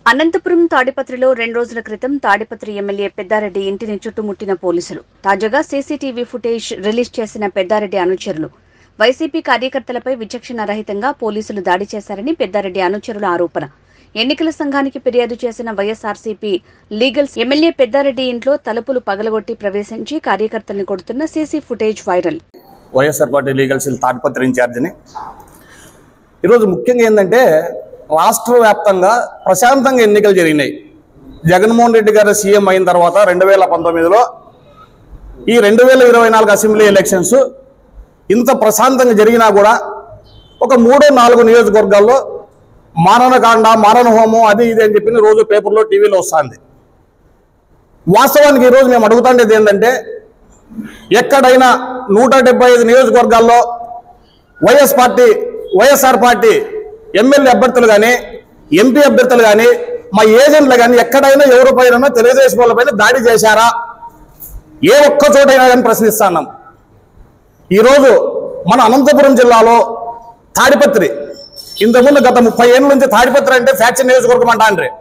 అనంతపురం తాడిపత్రిలో 2 రోజుల క్రితం తాడిపత్రి ఎమ్మెల్యే పెద్దారెడ్డి ఇంటిని చుట్టుముట్టిన పోలీసులు. తాజాగా సీసీటీవీ ఫుటేజ్ రిలీజ్ చేసిన పెద్దారెడ్డి అనుచరులు వైసీపీ కార్యకర్తలపై విచక్షణ రహితంగా పోలీసులు దాడి చేశారని పెద్దారెడ్డి అనుచరుల ఆరోపణ. ఎన్నికల సంఘానికి ఫిర్యాదు చేసిన వైఎస్ఆర్సీపీ లీగల్స్ ఎమ్మెల్యే పెద్దారెడ్డి ఇంట్లో తలుపులు పగలగొట్టి ప్రవేశించి కార్యకర్తల్ని కొడుతున్న CC footage viral. YSR party లీగల్స్ తాడిపత్రి ఇన్ఛార్జిని ఈరోజు ముఖ్యంగా ఏంటంటే రాష్ట్ర వ్యాప్తంగా ప్రశాంతంగా ఎన్నికలు జరిగినాయి. జగన్మోహన్ రెడ్డి గారు సీఎం అయిన తర్వాత 2019లో ఈ 2024 అసెంబ్లీ ఎలక్షన్స్ ఇంత ప్రశాంతంగా జరిగినా కూడా ఒక 3-4 నియోజకవర్గాల్లో మారణకాండ, మారణ హోమం, అది ఇది అని చెప్పి రోజు పేపర్లో టీవీలో వస్తుంది. వాస్తవానికి ఈరోజు మేము అడుగుతుండేది ఏంటంటే ఎక్కడైనా 175 నియోజకవర్గాల్లో వైఎస్ఆర్ పార్టీ ఎమ్మెల్యే అభ్యర్థులు కానీ ఎంపీ అభ్యర్థులు కానీ మా ఏజెంట్లు కానీ ఎక్కడైనా ఎవరిపైన తెలుగుదేశం వాళ్ళపైన దాడి చేశారా, ఏ ఒక్క చోటైనా కానీ ప్రశ్నిస్తున్నాం. ఈరోజు మన అనంతపురం జిల్లాలో తాడిపత్రి, ఇంతకుముందు గత 30 ఏళ్ళ నుంచి తాడిపత్రి అంటే ఫ్యాక్షన్ నియోజకవర్గం అంటాండ్రి,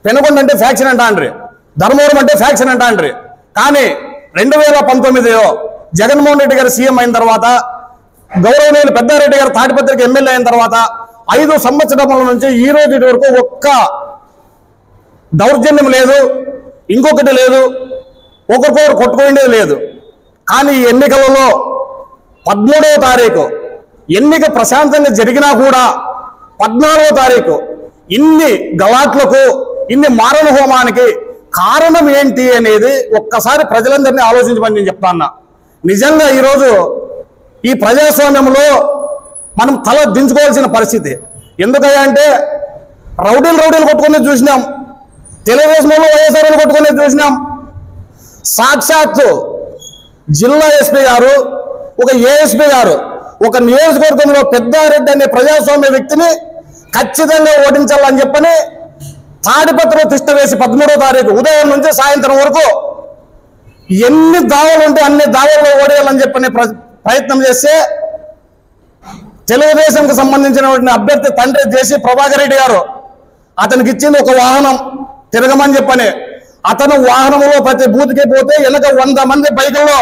పెనుగొండ అంటే ఫ్యాక్షన్ అంటాండ్రి, ధర్మవరం అంటే ఫ్యాక్షన్ అంటాండ్రి. కానీ 2019లో జగన్మోహన్ రెడ్డి గారు సీఎం అయిన తర్వాత, గౌరవనీయులు పెద్దారెడ్డి గారు తాడిపత్రికి ఎమ్మెల్యే అయిన తర్వాత 5 సంవత్సరాల నుంచి ఈ రోజు వరకు ఒక్క దౌర్జన్యం లేదు, ఇంకొకటి లేదు, ఒకరికొకరు కొట్టుకునేది లేదు. కానీ ఈ ఎన్నికలలో 13వ తారీఖు ఎన్నిక ప్రశాంతంగా జరిగినా కూడా 14వ తారీఖు ఇన్ని గలాట్లకు, ఇన్ని మారణ హోమానికి కారణం ఏంటి అనేది ఒక్కసారి ప్రజలందరినీ ఆలోచించమని నేను చెప్తాన్నా. నిజంగా ఈరోజు ఈ ప్రజాస్వామ్యంలో మనం తల దించుకోవాల్సిన పరిస్థితి. ఎందుకయ్యా అంటే రౌడీలు కొట్టుకునేది చూసినాం, తెలుగుదేశంలో వైఎస్ఆర్లు కొట్టుకునేది చూసినాం. సాక్షాత్తు జిల్లా ఎస్పీ గారు, ఒక ఏఎస్పీ గారు ఒక నియోజకవర్గంలో పెద్దారెడ్డి అనే ప్రజాస్వామ్య వ్యక్తిని ఖచ్చితంగా ఓడించాలని చెప్పని తాడిపత్రిలో తిష్ట వేసి 13వ తారీఖు ఉదయం నుంచి సాయంత్రం వరకు ఎన్ని దావలు ఉంటే అన్ని దావల్లో ఓడేయాలని చెప్పని ప్రయత్నం చేస్తే తెలుగుదేశంకి సంబంధించిన అభ్యర్థి తండ్రి చేసి ప్రభాకర్ రెడ్డి గారు అతనికి ఇచ్చింది ఒక వాహనం తిరగమని చెప్పని, అతను వాహనంలో ప్రతి బూత్కి పోతే వెనక 100 మంది బైకుల్లో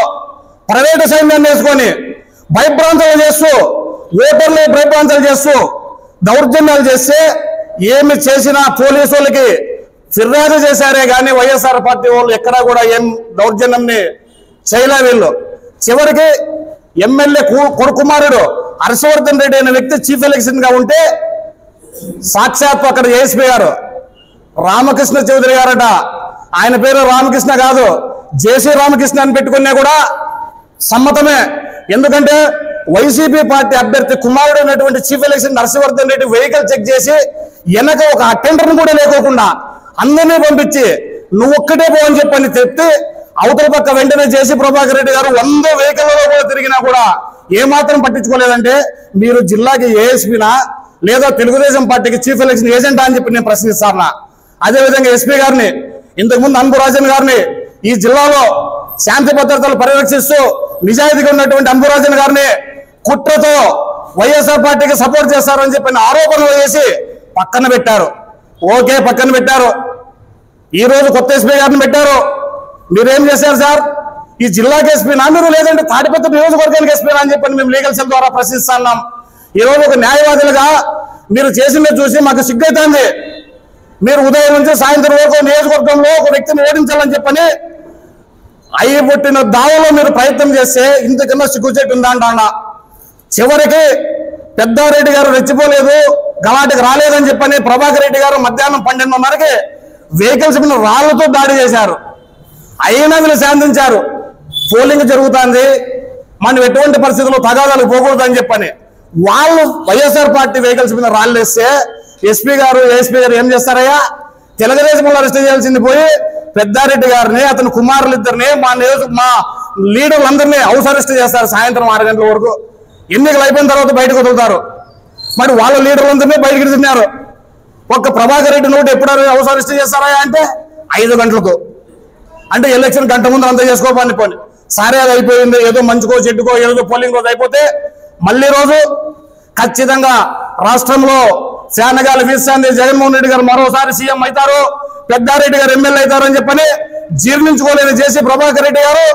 ప్రైవేటు సైన్యాన్ని వేసుకొని భయభ్రాంతాలు చేస్తూ, ఓటర్లు భయభ్రాంతాలు చేస్తూ దౌర్జన్యాలు చేస్తే ఏమి చేసినా పోలీసు వాళ్ళకి ఫిర్యాదు చేశారే కానీ వైఎస్ఆర్ పార్టీ వాళ్ళు ఎక్కడా కూడా ఏం దౌర్జన్యంని చేయలే. వీళ్ళు చివరికి ఎమ్మెల్యే కొడుకుమారుడు హర్షవర్ధన్ రెడ్డి అనే వ్యక్తి చీఫ్ ఎలక్షన్ గా ఉంటే సాక్షాత్ అక్కడ ఏఎస్పీ గారు రామకృష్ణ చౌదరి గారట, ఆయన పేరు రామకృష్ణ కాదు, జేసీ రామకృష్ణ అని పెట్టుకున్నా కూడా సమ్మతమే. ఎందుకంటే వైసీపీ పార్టీ అభ్యర్థి కుమారుడు అయినటువంటి chief election Harshavardhan Reddy vehicle check చేసి వెనక ఒక అటెండర్ని కూడా లేకోకుండా అందరినీ పంపించి నువ్వు ఒక్కటే పోవని చెప్పని చెప్తే అవతల పక్క వెంటనే చేసి ప్రభాకర్ రెడ్డి గారు 100 వెహికల్లో కూడా తిరిగినా కూడా ఏమాత్రం పట్టించుకోలేదంటే మీరు జిల్లాకి ఏఎస్పీనా లేదా తెలుగుదేశం పార్టీకి చీఫ్ ఎలక్షన్ ఏజెంటా అని చెప్పి నేను ప్రశ్నిస్తాను. అదేవిధంగా ఎస్పీ గారిని, ఇంతకుముందు అంబురాజన్ గారిని, ఈ జిల్లాలో శాంతి భద్రతలు పరిరక్షిస్తూ నిజాయితీగా ఉన్నటువంటి అంబురాజన్ గారిని కుట్రతో వైఎస్ఆర్ పార్టీకి సపోర్ట్ చేస్తారని చెప్పిన ఆరోపణలు చేసి పక్కన పెట్టారు. ఓకే, పక్కన పెట్టారు. ఈ రోజు కొత్త ఎస్పీ గారిని పెట్టారు. మీరేం చేశారు సార్? ఈ జిల్లాకి ఎస్పీనా మీరు, లేదంటే తాడిపత్రి నియోజకవర్గానికి ఎస్పీనా అని చెప్పి మేము లీగల్ సెల్ ద్వారా ప్రశ్నిస్తున్నాం. ఈరోజు ఒక న్యాయవాదులుగా మీరు చేసిందే చూసి మాకు సిగ్గైతుంది. మీరు ఉదయం నుంచి సాయంత్రం వరకు నియోజకవర్గంలో ఒక వ్యక్తిని ఓడించాలని చెప్పని అయ్యి పుట్టిన దావలో మీరు ప్రయత్నం చేస్తే ఇంతకన్నా సిగ్గుచేటు ఉందా అంటానా. చివరికి పెద్దారెడ్డి గారు రెచ్చిపోలేదు, గలాటికి రాలేదని చెప్పని ప్రభాకర్ రెడ్డి గారు మధ్యాహ్నం 12:30కి వెహికల్స్ మీద రాళ్లతో దాడి చేశారు. అయినా వీళ్ళు శాంతించారు. పోలింగ్ జరుగుతుంది, మనం ఎటువంటి పరిస్థితుల్లో తగాదాలకు పోకూడదని చెప్పని వాళ్ళు వైఎస్ఆర్ పార్టీ వెహికల్స్ మీద రాళ్ళు వేస్తే ఎస్పీ గారు ఏఎస్పీ గారు ఏం చేస్తారయ్యా? తెలుగుదేశంలో అరెస్ట్ చేయాల్సింది పోయి పెద్దారెడ్డి గారిని, అతని కుమారులిద్దరిని, మా లీడర్లందరినీ హౌస్ అరెస్ట్ చేస్తారు సాయంత్రం 6 గంటల వరకు. ఎన్నికలు అయిపోయిన తర్వాత బయటకు వదులుతారు. మరి వాళ్ళ లీడర్లందరినీ బయటకు తిన్నారు. ఒక్క ప్రభాకర్ రెడ్డి నోటి ఎప్పుడు హౌస్ అరెస్ట్ చేస్తారా అంటే 5 గంటలకు, అంటే ఎలక్షన్ గంట ముందు అంతా చేసుకోపని పోని సరే అది అయిపోయింది, ఏదో మంచుకో చెట్టుకో ఏదో పోలింగ్ రోజు అయిపోతే మళ్ళీ రోజు ఖచ్చితంగా రాష్ట్రంలో శానగాలి వీసాంది జగన్మోహన్ రెడ్డి గారు మరోసారి సీఎం అవుతారు, పెద్దారెడ్డి గారు ఎమ్మెల్యే అవుతారు అని చెప్పని జీర్ణించుకోలేని జేసీ ప్రభాకర్ రెడ్డి గారు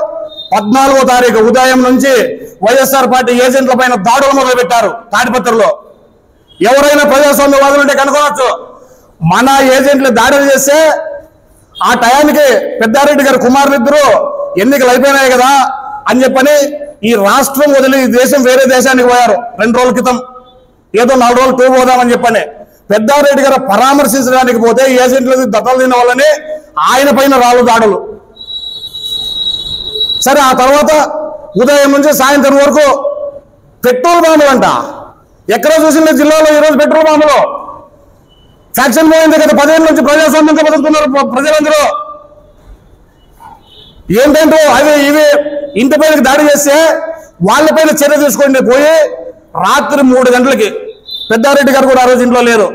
14వ తారీఖు ఉదయం నుంచి వైఎస్ఆర్ పార్టీ ఏజెంట్ల పైన దాడులు మొదలుపెట్టారు. తాడిపత్రిలో ఎవరైనా ప్రజాస్వామ్యవాదులు ఉంటే కనుకోవచ్చు. మన ఏజెంట్లు దాడులు చేస్తే ఆ టయానికి పెద్దారెడ్డి గారు కుమారులిద్దరూ ఎన్నికలు అయిపోయినాయి కదా అని చెప్పని ఈ రాష్ట్రం వదిలి ఈ దేశం వేరే దేశానికి పోయారు. 2 రోజుల క్రితం ఏదో 4 రోజులు టూర్ పోదామని చెప్పని పెద్దారెడ్డి గారు పరామర్శించడానికి పోతే ఏజెంట్లకు దత్తలు తిన్న వాళ్ళని ఆయన పైన రాళ్ళు దాడులు. సరే, ఆ తర్వాత ఉదయం నుంచి సాయంత్రం వరకు పెట్రోల్ బాంబులు అంట. ఎక్కడో చూసిన జిల్లాలో ఈరోజు పెట్రోల్ బాంబులు ఫ్యాక్షన్ పోయింది కదా. 10 ఏళ్ళ నుంచి ప్రజాస్వామ్యంగా బతుకుతున్నారు ప్రజలందరూ. ఏంటంటే అవి ఇవి ఇంటి పైన దాడి చేస్తే వాళ్ళపైన చర్య తీసుకోండి. పోయి రాత్రి 3 గంటలకి పెద్దారెడ్డి గారు కూడా ఆ రోజు ఇంట్లో లేరు.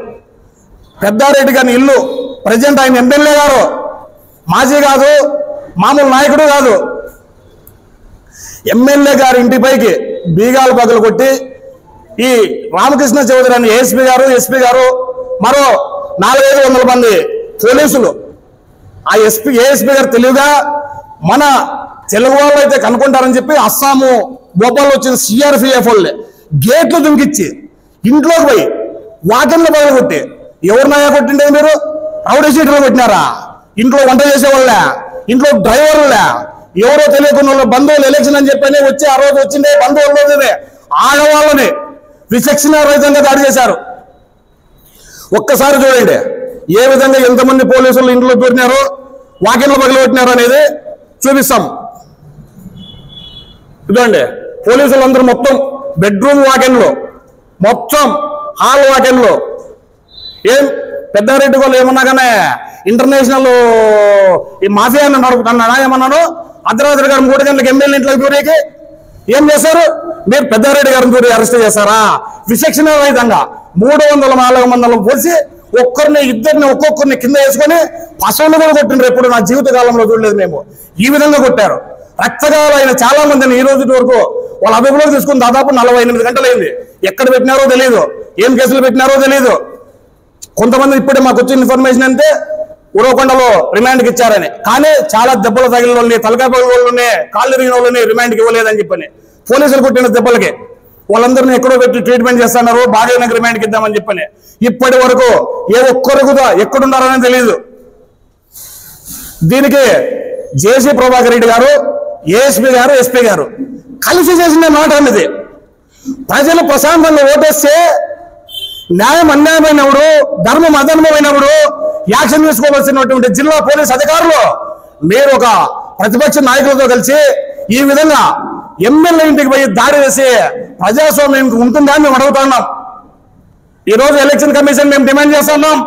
పెద్దారెడ్డి గారిని ఇల్లు ప్రజెంట్ ఆయన ఎమ్మెల్యే గారు, మాజీ కాదు, మామూలు నాయకుడు కాదు, ఎమ్మెల్యే గారి ఇంటిపైకి బీగాలు పగలు కొట్టి ఈ రామకృష్ణ చౌదరి అని ఏఎస్పీ గారు మరో 400-500 మంది పోలీసులు, ఆ ఏఎస్పీ గారు తెలివిగా మన తెలుగు వాళ్ళు అయితే కనుక్కుంటారని చెప్పి అస్సాము భోపాల్లో వచ్చిన సిఆర్పిఎఫ్ వాళ్ళే గేట్లు దుంకిచ్చి ఇంట్లోకి పోయి వాకిన్లు పగలు కొట్టి, ఎవరినయా కొట్టిండే మీరు? రౌడీ షీట్లు కొట్టినారా? ఇంట్లో వంట చేసేవాళ్ళే, ఇంట్లో డ్రైవర్లే, ఎవరో తెలియకున్న వాళ్ళు బంధువులు ఎలక్షన్ అని చెప్పని వచ్చి ఆ రోజు వచ్చిండే బంధువుల్లోనే ఆడవాళ్ళని విచక్షణారహితంగా దాడి చేశారు. ఒక్కసారి చూడండి ఏ విధంగా ఎంతమంది పోలీసులు ఇంట్లో దూరినారో, వాకిన్లు పగలగొట్టినారు అనేది చూపిస్తాం. ఇదండి పోలీసులందరూ మొత్తం బెడ్రూమ్ వాకిన్లు, మొత్తం హాల్ వాకిన్లు. ఏం పెద్దారెడ్డి వాళ్ళు ఏమన్నా కానీ ఇంటర్నేషనల్ ఈ మాఫియాను నడుపుతున్నాడా ఏమన్నాను? అర్ధరాత్రి గారు 3 గంటలకు ఎమ్మెల్యే ఇంట్లోకి దూరేకి ఏం చేశారు? మీరు పెద్దారెడ్డి గారిని దూరి అరెస్ట్ చేశారా? విచక్షణారహితంగా 300-400 మందిలో పోసి ఇద్దరిని ఒక్కొక్కరిని కింద వేసుకొని పశువులు కూడా కొట్టినారు. ఎప్పుడు నా జీవిత కాలంలో చూడలేదు మేము. ఈ విధంగా కొట్టారు. రక్తగాలైన చాలా మందిని ఈ రోజు వరకు వాళ్ళ అదుపులోకి తీసుకుని దాదాపు 48 గంటలైంది. ఎక్కడ పెట్టినారో తెలియదు, ఏం కేసులు పెట్టినారో తెలియదు. కొంతమంది ఇప్పుడే మాకు వచ్చిన ఇన్ఫర్మేషన్ అంటే ఉరవకొండలో రిమాండ్కి ఇచ్చారని, కానీ చాలా దెబ్బలు తగిలిన వాళ్ళని, తలకాయ పగిలిన వాళ్ళని, కాళ్ళు ఇరిగిన వాళ్ళని రిమాండ్కి ఇవ్వలేదని చెప్పని పోలీసులు కొట్టిన దెబ్బలకి వాళ్ళందరినీ ఎక్కడో పెట్టి ట్రీట్మెంట్ చేస్తున్నారు. బాగా రిమాండ్కి ఇద్దామని చెప్పని ఇప్పటి వరకు ఏ ఒక్కరు కూడా ఎక్కడున్నారని తెలియదు. దీనికి జేసీ ప్రభాకర్ రెడ్డి గారు, ఏఎస్పీ గారు, ఎస్పీ గారు కలిసి చేసిన మాట అన్నది. ప్రజలు ప్రశాంతంగా ఓటేస్తే న్యాయం అన్యాయమైనప్పుడు, ధర్మం అధర్మమైనప్పుడు యాక్షన్ తీసుకోవాల్సినటువంటి జిల్లా పోలీస్ అధికారులు మీరు ఒక ప్రతిపక్ష నాయకులతో కలిసి ఈ విధంగా ఎమ్మెల్యే ఇంటికి పోయి దాడి వేసి ప్రజాస్వామ్యం ఉంటుందా అని మేము అడుగుతున్నాం. ఈరోజు ఎలక్షన్ కమిషన్ మేము డిమాండ్ చేస్తున్నాం.